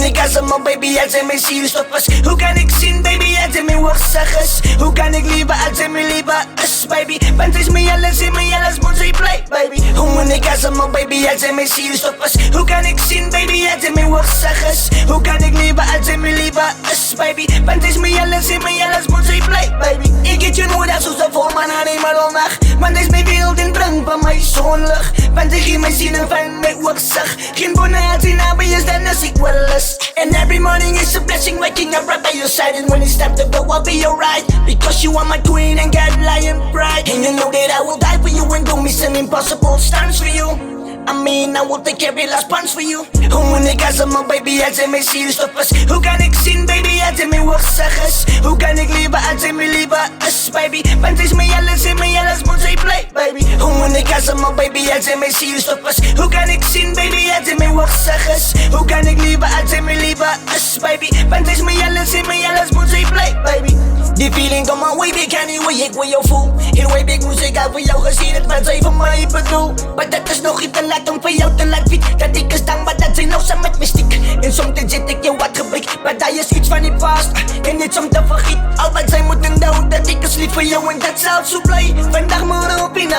ik als een man, baby, als hij mijn ziel stop was? Hoe kan ik zien, baby, als hij mijn woordzag is? Hoe kan ik liefde als hij mijn liefde is, baby? Want is mijn alles moet zij blij, baby. Hoe moet ik als een man, baby, als hij mijn ziel stop was? Hoe kan ik zien, baby, als hij mijn woordzag is? Hoe kan ik liefde als hij mijn liefde is, baby? Want is mijn alles moet zij blij, baby. Ik heb je nodig, zoals de voorman aan eenmaal omweg. Want is mijn wereld in brand van mijn zonlicht. Want ik geef mijn zinnen van mijn oorzag. Geen bonnet in nabij is dan als ik wel is. And every morning is a blessing, waking up right by your side. And when it's time to go, I'll be alright. Because you are my queen and God lion pride. And you know that I will die for you and do mission impossible stunts for you. I mean, I will take every last punch for you. Hoe moet ik als een man, baby, als hij mijn ziel stop was? Hoe kan ik zien, baby, als hij mijn woordzag is? Hoe kan ik liefde als hij mijn liefde is, baby? Want is mijn alles moet zij blij, baby. Hoe moet ik als een man, baby, als hij mijn ziel stop was? Hoe kan ik zien, baby, als hij mijn woordzag is? Hoe kan ik liefde als hij mijn liefde is, baby? Want is mijn alles moet zij blij, baby. Die feeling kom maar way big anyway, ik wil jou voel. Heel way big muziek, heb voor jou gezien, het wat zij van mij bedoel. Maar dat is nog niet te laat om voor jou te laten weten dat ik er sta, maar dat zijn nou samen met mystiek. En soms zit ik je wat geblik, maar dat is iets van die past. En niet om te vergeten, al wat zij moeten doen, dat ik is lief voor jou en dat zelfs zo blij. Vandaag morgen op in